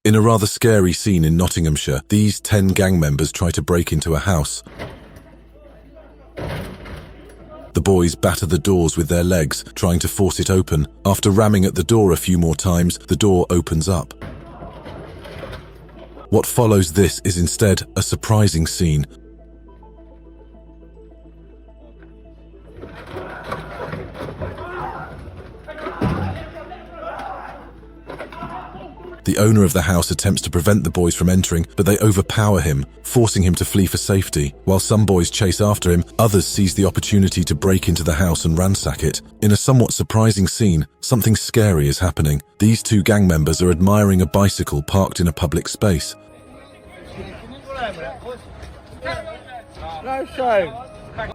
In a rather scary scene in Nottinghamshire, these 10 gang members try to break into a house. The boys batter the doors with their legs, trying to force it open. After ramming at the door a few more times, the door opens up. What follows this is instead a surprising scene. The owner of the house attempts to prevent the boys from entering, but they overpower him, forcing him to flee for safety. While some boys chase after him, others seize the opportunity to break into the house and ransack it. In a somewhat surprising scene, something scary is happening. These 2 gang members are admiring a bicycle parked in a public space.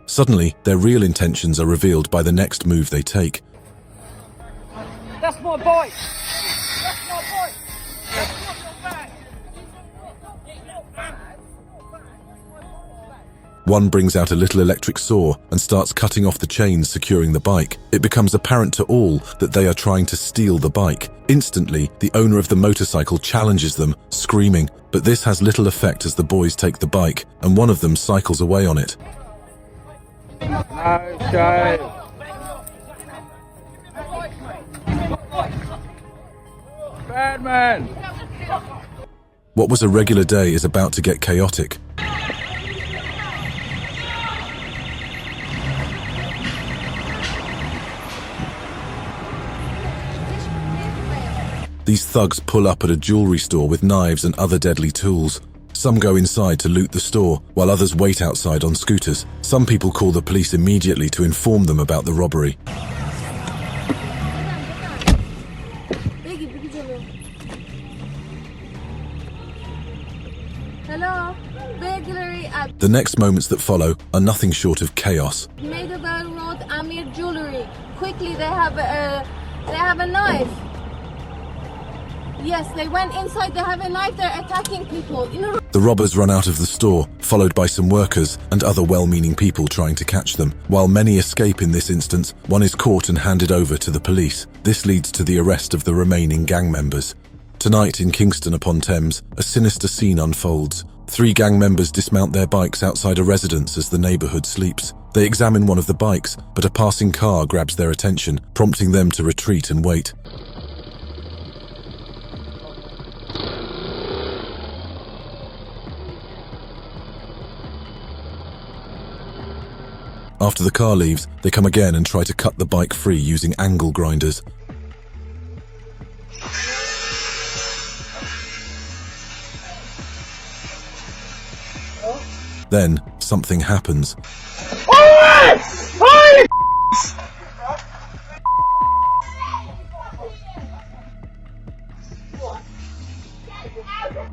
Suddenly, their real intentions are revealed by the next move they take. That's my bike! That's my bike! One brings out a little electric saw and starts cutting off the chains securing the bike. It becomes apparent to all that they are trying to steal the bike. Instantly, the owner of the motorcycle challenges them, screaming, but this has little effect as the boys take the bike and one of them cycles away on it. Okay. Bad man! What was a regular day is about to get chaotic. These thugs pull up at a jewelry store with knives and other deadly tools. Some go inside to loot the store, while others wait outside on scooters. Some people call the police immediately to inform them about the robbery. Hello, burglary at The next moments that follow are nothing short of chaos. Meadowvale Road, Amir Jewelry. Quickly, they have a knife. Yes, they went inside, they have a knife, they're attacking people. The robbers run out of the store, followed by some workers and other well-meaning people trying to catch them. While many escape in this instance, one is caught and handed over to the police. This leads to the arrest of the remaining gang members. Tonight in Kingston upon Thames, a sinister scene unfolds. 3 gang members dismount their bikes outside a residence as the neighborhood sleeps. They examine one of the bikes, but a passing car grabs their attention, prompting them to retreat and wait. After the car leaves, they come again and try to cut the bike free using angle grinders. Then, something happens.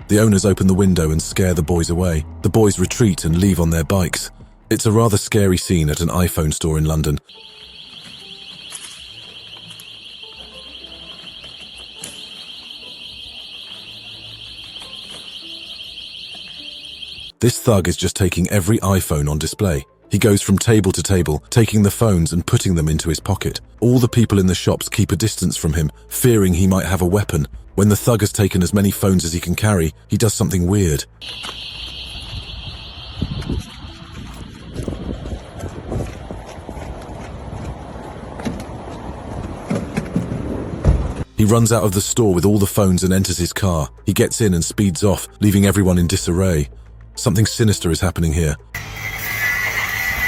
The owners open the window and scare the boys away. The boys retreat and leave on their bikes. It's a rather scary scene at an iPhone store in London. This thug is just taking every iPhone on display. He goes from table to table, taking the phones and putting them into his pocket. All the people in the shops keep a distance from him, fearing he might have a weapon. When the thug has taken as many phones as he can carry, he does something weird. He runs out of the store with all the phones and enters his car. He gets in and speeds off, leaving everyone in disarray. Something sinister is happening here.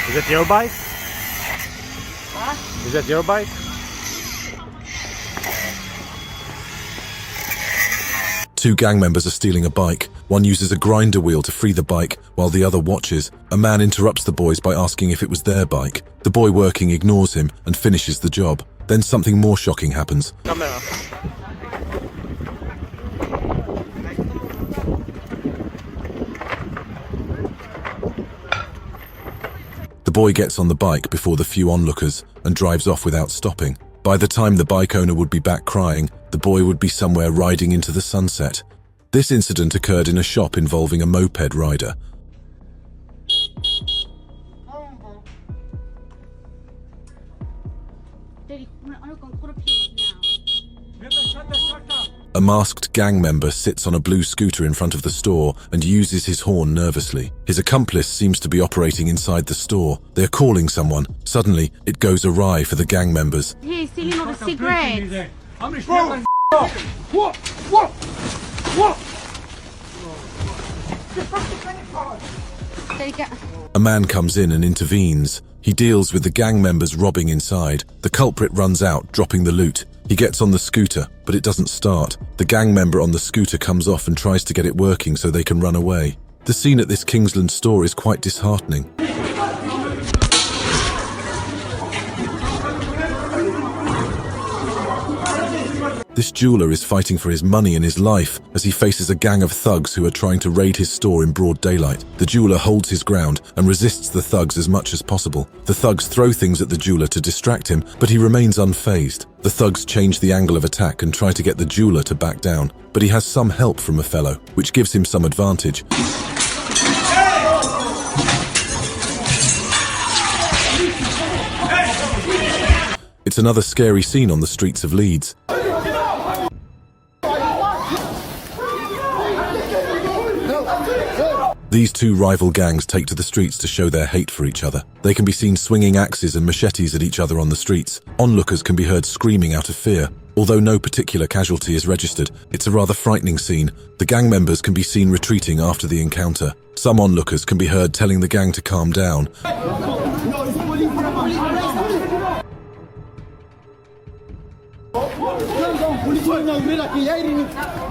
Is that your bike? Huh? Is that your bike? Two gang members are stealing a bike. One uses a grinder wheel to free the bike, while the other watches. A man interrupts the boys by asking if it was their bike. The boy working ignores him and finishes the job. Then something more shocking happens. Camera. The boy gets on the bike before the few onlookers and drives off without stopping. By the time the bike owner would be back crying, the boy would be somewhere riding into the sunset. This incident occurred in a shop involving a moped rider. A masked gang member sits on a blue scooter in front of the store and uses his horn nervously. His accomplice seems to be operating inside the store. They're calling someone. Suddenly, it goes awry for the gang members. He's stealing all the cigarettes. A man comes in and intervenes. He deals with the gang members robbing inside. The culprit runs out, dropping the loot. He gets on the scooter, but it doesn't start. The gang member on the scooter comes off and tries to get it working so they can run away. The scene at this Kingsland store is quite disheartening. This jeweler is fighting for his money and his life as he faces a gang of thugs who are trying to raid his store in broad daylight. The jeweler holds his ground and resists the thugs as much as possible. The thugs throw things at the jeweler to distract him, but he remains unfazed. The thugs change the angle of attack and try to get the jeweler to back down, but he has some help from a fellow, which gives him some advantage. It's another scary scene on the streets of Leeds. These two rival gangs take to the streets to show their hate for each other. They can be seen swinging axes and machetes at each other on the streets. Onlookers can be heard screaming out of fear. Although no particular casualty is registered, it's a rather frightening scene. The gang members can be seen retreating after the encounter. Some onlookers can be heard telling the gang to calm down.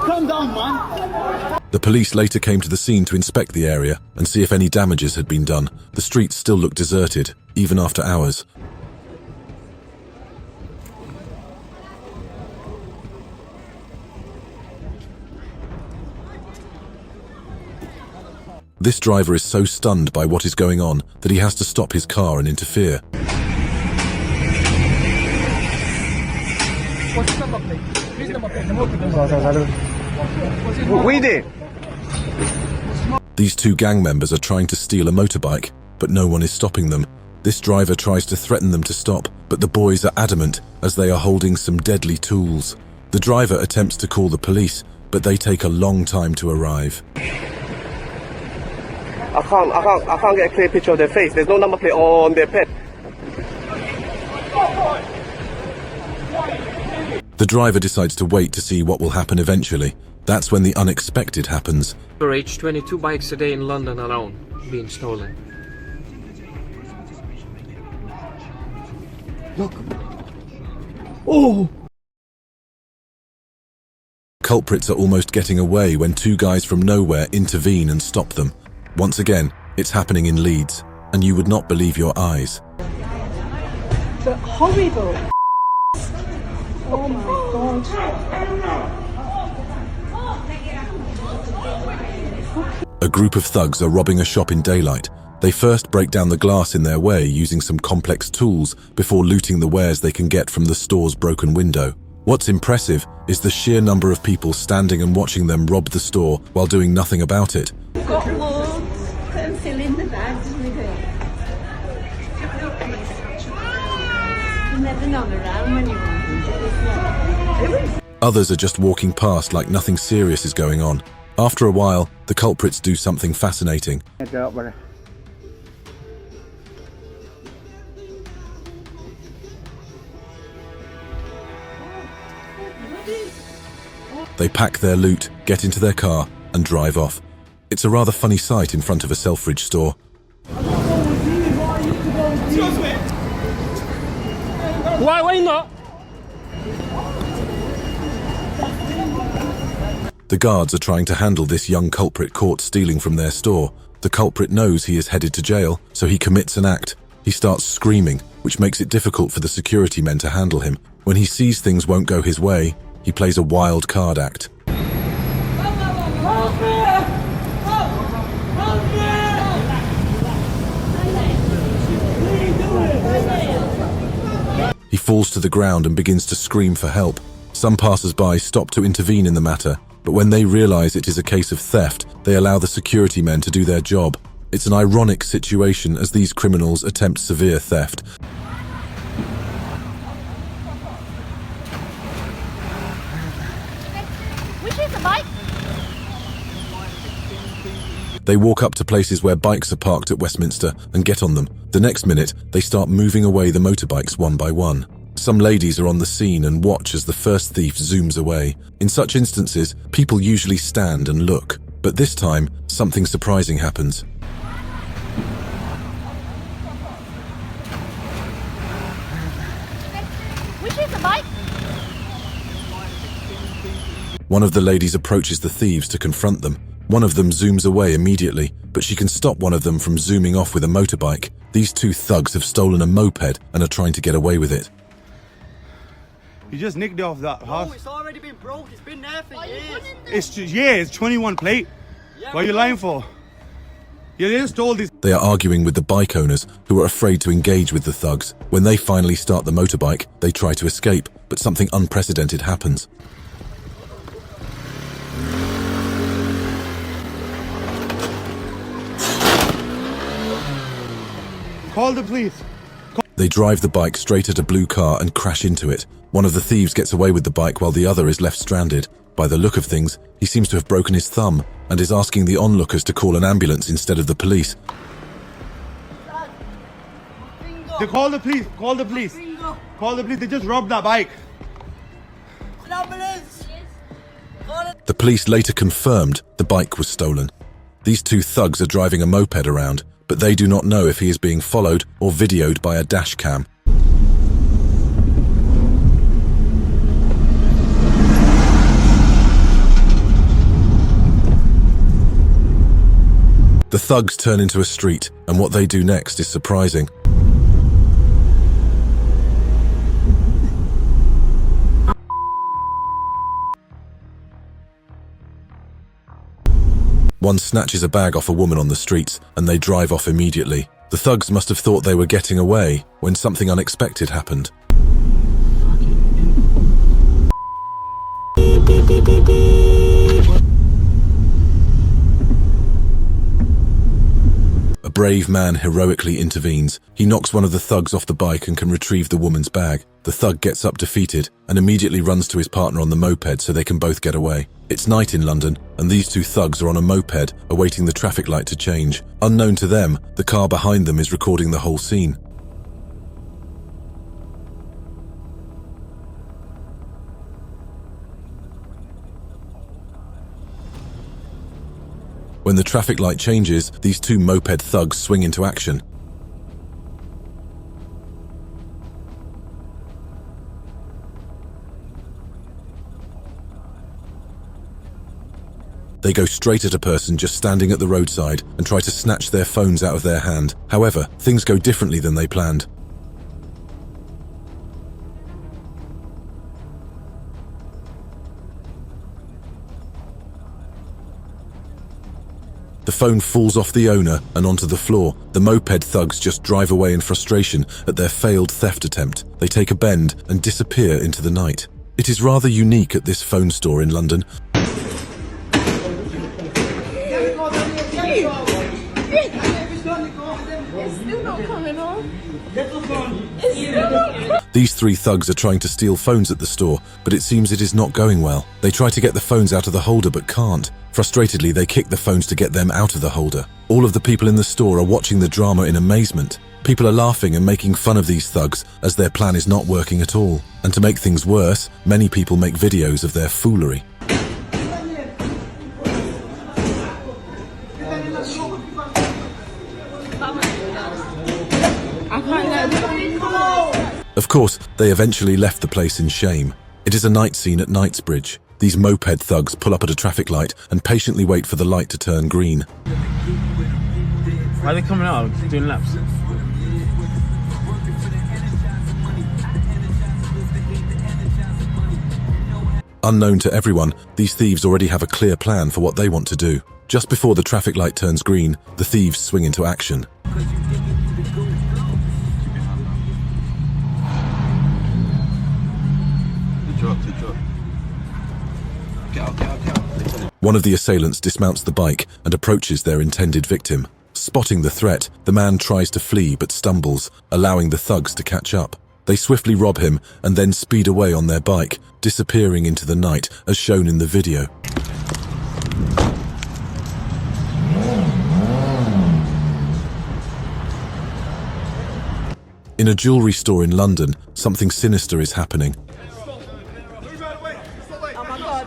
Calm down, man. The police later came to the scene to inspect the area and see if any damages had been done. The streets still look deserted, even after hours. This driver is so stunned by what is going on that he has to stop his car and interfere. What's the number plate? Please number plate. We did. These two gang members are trying to steal a motorbike, but no one is stopping them. This driver tries to threaten them to stop, but the boys are adamant as they are holding some deadly tools. The driver attempts to call the police, but they take a long time to arrive. I can't get a clear picture of their face. There's no number plate on their pet. The driver decides to wait to see what will happen eventually. That's when the unexpected happens. Average 22 bikes a day in London alone being stolen. Look. Oh! Culprits are almost getting away when two guys from nowhere intervene and stop them. Once again, it's happening in Leeds, and you would not believe your eyes. But horrible. Oh my god. A group of thugs are robbing a shop in daylight. They first break down the glass in their way using some complex tools before looting the wares they can get from the store's broken window. What's impressive is the sheer number of people standing and watching them rob the store while doing nothing about it. Got loads. Put them fill in the bags with it. You never know around when you want to. Others are just walking past like nothing serious is going on. After a while, the culprits do something fascinating. They pack their loot, get into their car, and drive off. It's a rather funny sight in front of a Selfridge store. Why not? The guards are trying to handle this young culprit caught stealing from their store. The culprit knows he is headed to jail, so he commits an act. He starts screaming, which makes it difficult for the security men to handle him. When he sees things won't go his way, he plays a wild card act. He falls to the ground and begins to scream for help. Some passers-by stop to intervene in the matter, but when they realize it is a case of theft, they allow the security men to do their job. It's an ironic situation as these criminals attempt severe theft. They walk up to places where bikes are parked at Westminster and get on them. The next minute, they start moving away the motorbikes one by one. Some ladies are on the scene and watch as the first thief zooms away. In such instances, people usually stand and look. But this time, something surprising happens. Which is the bike? One of the ladies approaches the thieves to confront them. One of them zooms away immediately, but she can stop one of them from zooming off with a motorbike. These two thugs have stolen a moped and are trying to get away with it. You just nicked it off that house. No, it's already been broke. It's been there for years. It's 21 plate. Yeah, what are you lying for? You just stole this. They are arguing with the bike owners, who are afraid to engage with the thugs. When they finally start the motorbike, they try to escape, but something unprecedented happens. Call the police. They drive the bike straight at a blue car and crash into it. One of the thieves gets away with the bike while the other is left stranded. By the look of things, he seems to have broken his thumb and is asking the onlookers to call an ambulance instead of the police. They call the police. Call the police. Call the police. They just robbed that bike. The police later confirmed the bike was stolen. These two thugs are driving a moped around, but they do not know if he is being followed or videoed by a dash cam. The thugs turn into a street, and what they do next is surprising. One snatches a bag off a woman on the streets, and they drive off immediately. The thugs must have thought they were getting away when something unexpected happened. A brave man heroically intervenes. He knocks one of the thugs off the bike and can retrieve the woman's bag. The thug gets up defeated and immediately runs to his partner on the moped so they can both get away. It's night in London, and these two thugs are on a moped awaiting the traffic light to change. Unknown to them, the car behind them is recording the whole scene. When the traffic light changes, these two moped thugs swing into action. They go straight at a person just standing at the roadside and try to snatch their phones out of their hand. However, things go differently than they planned. The phone falls off the owner and onto the floor. The moped thugs just drive away in frustration at their failed theft attempt. They take a bend and disappear into the night. It is rather unique at this phone store in London. These three thugs are trying to steal phones at the store, but it seems it is not going well. They try to get the phones out of the holder but can't. Frustratedly, they kick the phones to get them out of the holder. All of the people in the store are watching the drama in amazement. People are laughing and making fun of these thugs as their plan is not working at all. And to make things worse, many people make videos of their foolery. Of course, they eventually left the place in shame. It is a night scene at Knightsbridge. These moped thugs pull up at a traffic light and patiently wait for the light to turn green. Why are they coming out doing laps? Unknown to everyone, these thieves already have a clear plan for what they want to do. Just before the traffic light turns green, the thieves swing into action. One of the assailants dismounts the bike and approaches their intended victim. Spotting the threat, the man tries to flee but stumbles, allowing the thugs to catch up. They swiftly rob him and then speed away on their bike, disappearing into the night as shown in the video. In a jewelry store in London, something sinister is happening. Oh my God.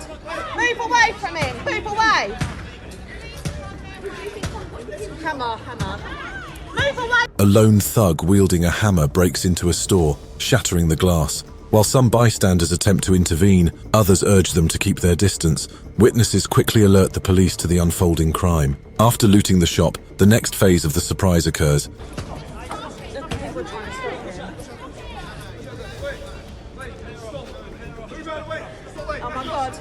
Move away from him. Move away. Hammer. Move away. A lone thug wielding a hammer breaks into a store, shattering the glass. While some bystanders attempt to intervene, others urge them to keep their distance. Witnesses quickly alert the police to the unfolding crime. After looting the shop, the next phase of the surprise occurs. Oh my God.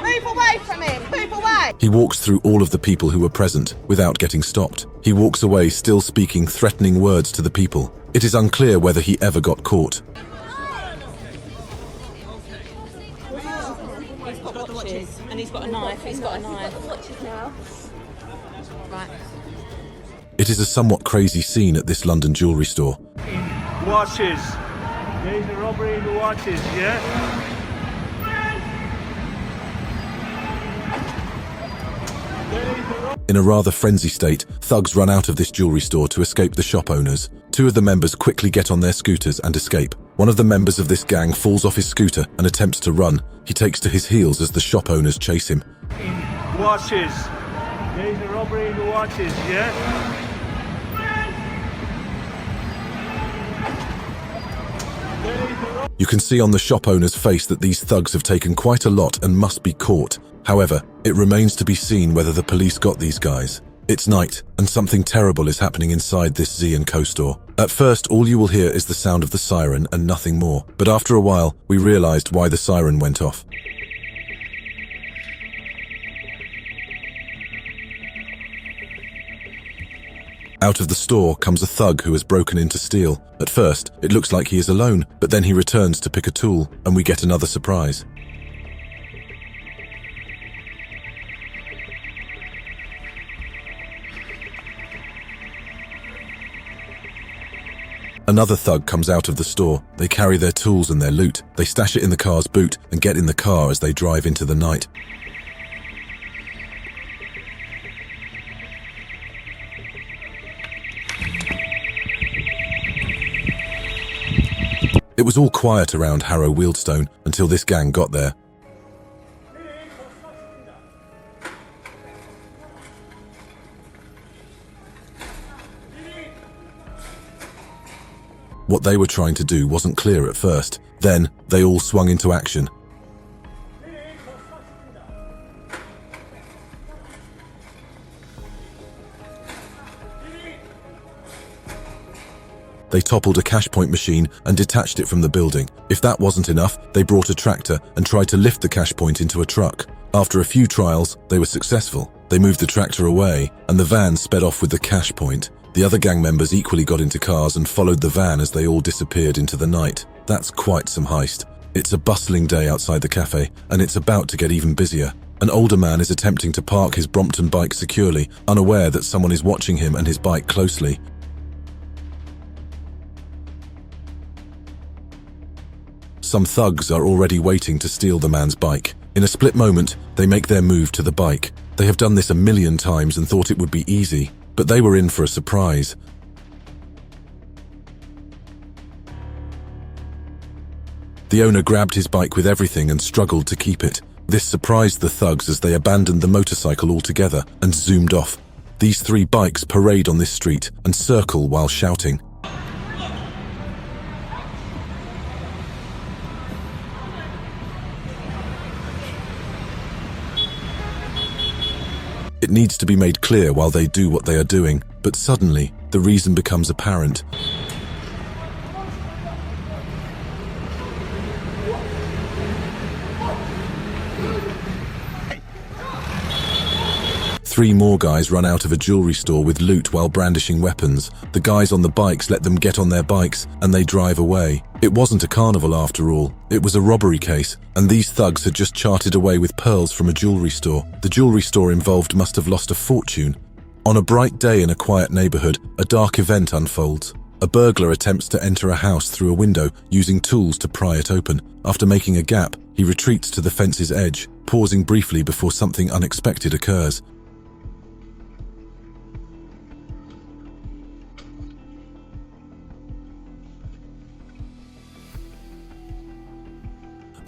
Move away from him. Move away. He walks through all of the people who were present without getting stopped. He walks away still speaking threatening words to the people. It is unclear whether he ever got caught. He's got watches and he's got a knife. Watches now. Right. It is a somewhat crazy scene at this London jewelry store. Watches. There is a robbery in the watches, yeah? In a rather frenzy state, thugs run out of this jewelry store to escape the shop owners. Two of the members quickly get on their scooters and escape. One of the members of this gang falls off his scooter and attempts to run. He takes to his heels as the shop owners chase him. Watches. There is a robbery in the watches, yeah? You can see on the shop owner's face that these thugs have taken quite a lot and must be caught. However, it remains to be seen whether the police got these guys. It's night, and something terrible is happening inside this Z&Co store. At first, all you will hear is the sound of the siren and nothing more. But after a while, we realized why the siren went off. Out of the store comes a thug who has broken in to steal. At first, it looks like he is alone, but then he returns to pick a tool, and we get another surprise. Another thug comes out of the store. They carry their tools and their loot. They stash it in the car's boot and get in the car as they drive into the night. It was all quiet around Harrow Wealdstone until this gang got there. What they were trying to do wasn't clear at first. Then, they all swung into action. They toppled a cash point machine and detached it from the building. If that wasn't enough, they brought a tractor and tried to lift the cash point into a truck. After a few trials, they were successful. They moved the tractor away, and the van sped off with the cash point. The other gang members equally got into cars and followed the van as they all disappeared into the night. That's quite some heist. It's a bustling day outside the cafe, and it's about to get even busier. An older man is attempting to park his Brompton bike securely, unaware that someone is watching him and his bike closely. Some thugs are already waiting to steal the man's bike. In a split moment, they make their move to the bike. They have done this a million times and thought it would be easy, but they were in for a surprise. The owner grabbed his bike with everything and struggled to keep it. This surprised the thugs as they abandoned the motorcycle altogether and zoomed off. These three bikes parade on this street and circle while shouting. It needs to be made clear while they do what they are doing, but suddenly, the reason becomes apparent. Three more guys run out of a jewelry store with loot while brandishing weapons. The guys on the bikes let them get on their bikes and they drive away. It wasn't a carnival after all. It was a robbery case, and these thugs had just charted away with pearls from a jewelry store. The jewelry store involved must have lost a fortune. On a bright day in a quiet neighborhood, a dark event unfolds. A burglar attempts to enter a house through a window using tools to pry it open. After making a gap, he retreats to the fence's edge, pausing briefly before something unexpected occurs.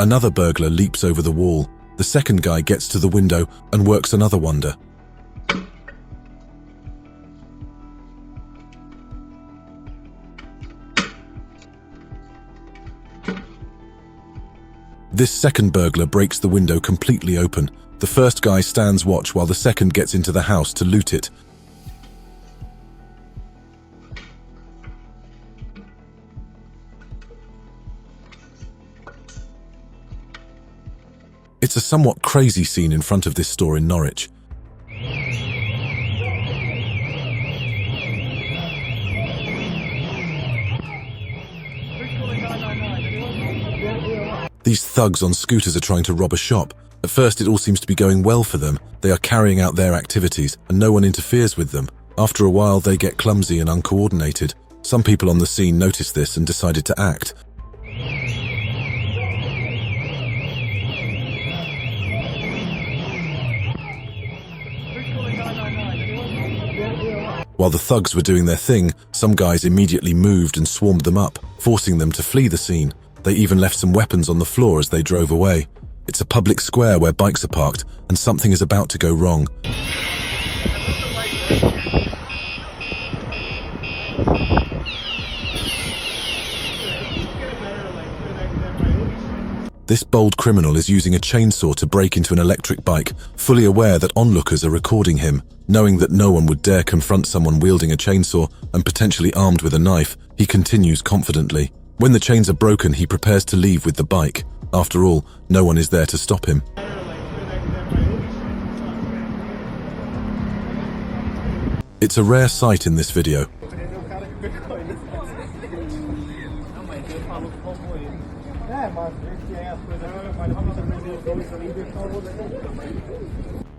Another burglar leaps over the wall. The second guy gets to the window and works another wonder. This second burglar breaks the window completely open. The first guy stands watch while the second gets into the house to loot it. It's a somewhat crazy scene in front of this store in Norwich. These thugs on scooters are trying to rob a shop. At first, it all seems to be going well for them. They are carrying out their activities, and no one interferes with them. After a while, they get clumsy and uncoordinated. Some people on the scene noticed this and decided to act. While the thugs were doing their thing, some guys immediately moved and swarmed them up, forcing them to flee the scene. They even left some weapons on the floor as they drove away. It's a public square where bikes are parked, and something is about to go wrong. This bold criminal is using a chainsaw to break into an electric bike, fully aware that onlookers are recording him. Knowing that no one would dare confront someone wielding a chainsaw and potentially armed with a knife, he continues confidently. When the chains are broken, he prepares to leave with the bike. After all, no one is there to stop him. It's a rare sight in this video.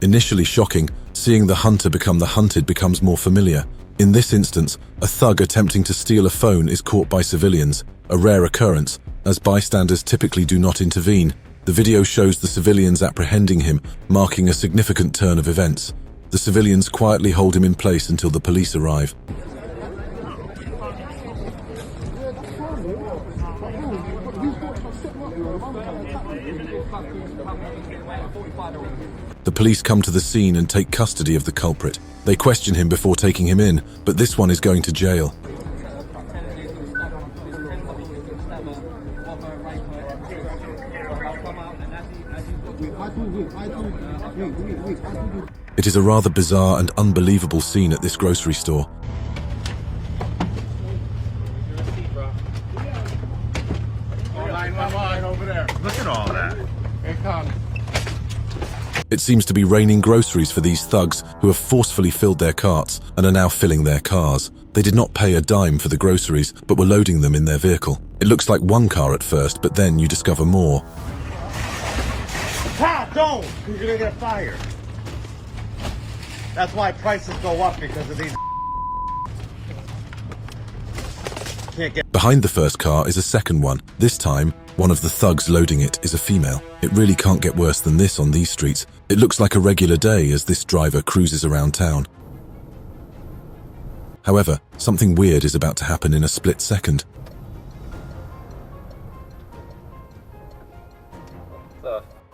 Initially shocking, seeing the hunter become the hunted becomes more familiar. In this instance, a thug attempting to steal a phone is caught by civilians, a rare occurrence, as bystanders typically do not intervene. The video shows the civilians apprehending him, marking a significant turn of events. The civilians quietly hold him in place until the police arrive. The police come to the scene and take custody of the culprit. They question him before taking him in, but this one is going to jail. It is a rather bizarre and unbelievable scene at this grocery store. Look at all that. It seems to be raining groceries for these thugs who have forcefully filled their carts and are now filling their cars. They did not pay a dime for the groceries, but were loading them in their vehicle. It looks like one car at first, but then you discover more. Don't! You're gonna get fired. That's why prices go up, because of these. Can't get. Behind the first car is a second one. This time, one of the thugs loading it is a female. It really can't get worse than this on these streets. It looks like a regular day as this driver cruises around town. However, something weird is about to happen in a split second.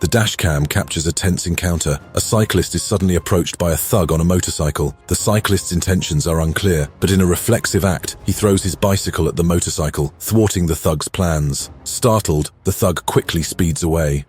The dashcam captures a tense encounter. A cyclist is suddenly approached by a thug on a motorcycle. The cyclist's intentions are unclear, but in a reflexive act, he throws his bicycle at the motorcycle, thwarting the thug's plans. Startled, the thug quickly speeds away.